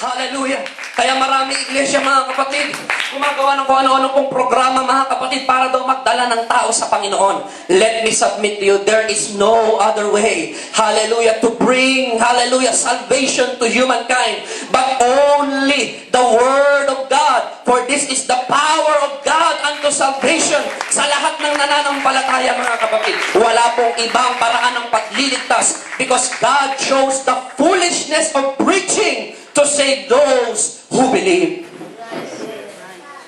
Hallelujah. Kaya marami iglesia, mga kapatid, gumagawa ng kung ano-ano pong programa, mga kapatid, para daw magdala ng tao sa Panginoon. Let me submit to you, there is no other way, hallelujah, to bring, hallelujah, salvation to humankind, but only the Word of God. For this is the power of God unto salvation sa lahat ng nananampalataya, mga kapatid. Wala pong ibang paraan ng pagliligtas, because God chose the foolishness of preaching to save those who believe.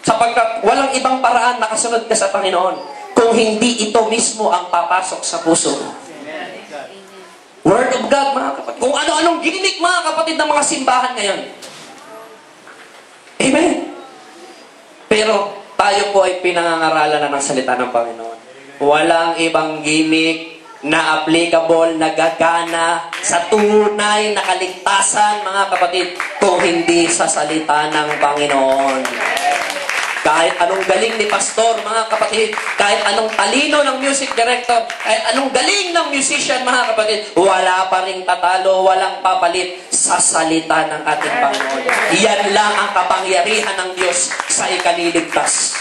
Sapagkat walang ibang paraan nakasunod ka sa Panginoon kung hindi ito mismo ang papasok sa puso. Word of God, mga kapatid. Kung ano-anong gimmick, mga kapatid, ng mga simbahan ngayon. Amen. Pero tayo po ay pinangangaralan na ng salita ng Panginoon. Walang ibang gimmick na applicable, nagagana sa tunay na kaligtasan, mga kapatid, kung hindi sa salita ng Panginoon. Kahit anong galing ni pastor, mga kapatid, kahit anong talino ng music director, kahit anong galing ng musician, mga kapatid, wala pa ring tatalo, walang papalit sa salita ng ating Panginoon. Yan lang ang kapangyarihan ng Diyos sa ikaliligtas.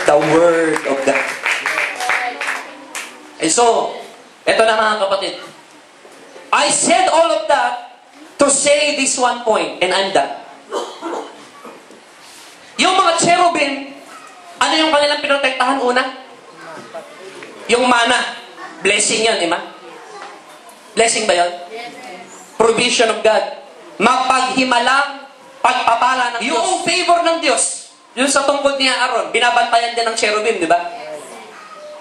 The Word of God. So, ito na, mga kapatid. I said all of that to say this one point, and I'm done. Yung mga cherubim, ano yung kanilang pinotektahan una? Yung mana. Blessing yun, di ba? Blessing ba yun? Provision of God. Mapaghimalang pagpapala ng Diyos. Yung favor ng Diyos, yung sa tungkod niya Aaron, binabantayan din ng cherubim, di ba?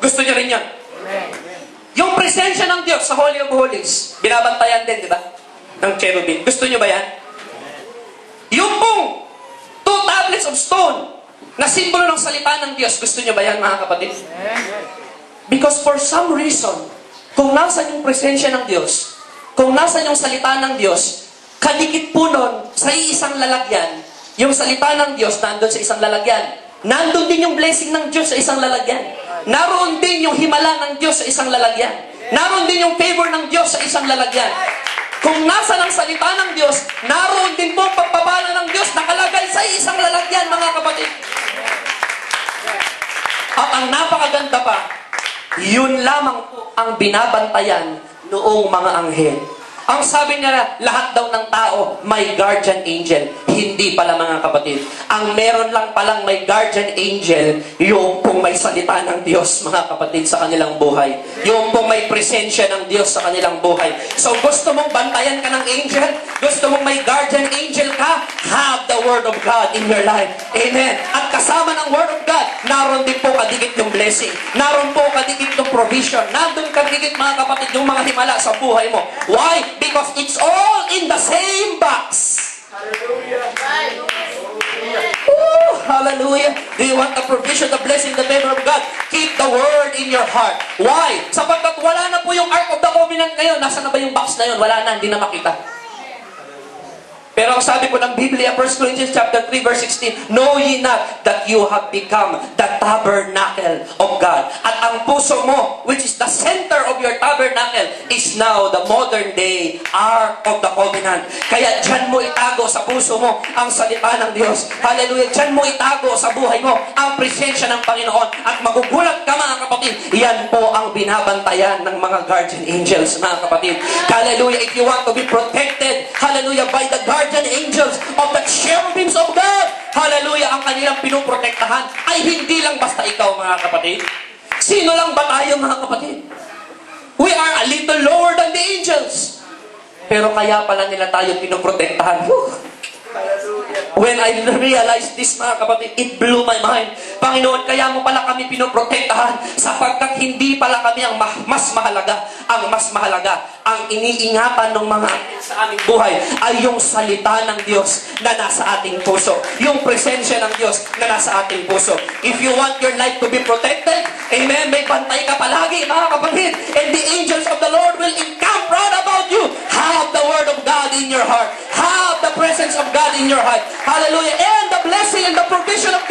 Gusto niyo rin yun? Yung presensya ng Diyos sa Holy of Holies, binabantayan din, di ba? Ng cherubim. Gusto nyo ba yan? Yung pong 2 tablets of stone na simbolo ng salita ng Diyos, gusto nyo ba yan, mga kapatid? Because for some reason, kung nasan yung presensya ng Diyos, kung nasan yung salita ng Diyos, kadikit po nun sa isang lalagyan, yung salita ng Diyos nandun sa isang lalagyan. Nandun din yung blessing ng Diyos sa isang lalagyan. Naroon din yung himala ng Diyos sa isang lalagyan. Naroon din yung favor ng Diyos sa isang lalagyan. Kung nasa ng salita ng Diyos, naroon din po pagpapala ng Diyos nakalagay sa isang lalagyan, mga kapatid. At ang napakaganda pa, yun lamang po ang binabantayan noong mga anghel. Ang sabi niya, lahat daw ng tao may guardian angel. Hindi pala, mga kapatid. Ang meron lang palang may guardian angel, yung kung may salita ng Diyos, mga kapatid, sa kanilang buhay. Yung kung may presensya ng Diyos sa kanilang buhay. So gusto mong bantayan ka ng angel? Gusto mong may guardian angel ka? Have the Word of God in your life. Amen. At kasama ng Word of God, naroon din po kadikit yung blessing. Naroon po kadikit yung provision. Nandun kadikit, mga kapatid, yung mga himala sa buhay mo. Why? Because it's all in the same box. Hallelujah. Ooh, hallelujah. Do you want the provision, the blessing, the favor of God? Keep the Word in your heart. Why? Sapagkat wala na po yung Ark of the Covenant ngayon. Nasaan na ba yung box na yun? Wala na, hindi na makita. Pero ang sabi po ng Biblia, 1 Corinthians chapter 3, verse 16, know ye not that you have become the tabernacle of God. At ang puso mo, which is the center of your tabernacle, is now the modern day Ark of the Covenant. Kaya dyan mo itago sa puso mo ang salita ng Diyos. Hallelujah. Dyan mo itago sa buhay mo ang presensya ng Panginoon. At magugulat ka, mga kapatid, yan po ang binabantayan ng mga guardian angels, mga kapatid. Hallelujah. If you want to be protected, hallelujah, by the guardian angels of the cherubims of God. Hallelujah, ang kanilang pinoprotektahan ay hindi lang basta ikaw, mga kapatid. Sino lang ba tayo, mga kapatid? We are a little lower than the angels. Pero kaya pala nila tayo pinoprotektahan. When I realized this, mga kapatid, it blew my mind. Panginoon, kaya mo pala kami pinoprotektahan sapagkat hindi pala kami ang mas mahalaga. Ang mas mahalaga, ang iniingatan ng mga sa aming buhay ay yung salita ng Diyos na nasa ating puso. Yung presensya ng Diyos na nasa ating puso. If you want your life to be protected, amen, may bantay ka palagi, mga kapatid. And the angels of the Lord will encamp round about you. Have the Word of God in your heart. Have the presence of God in your heart. Hallelujah. And the blessing and the provision of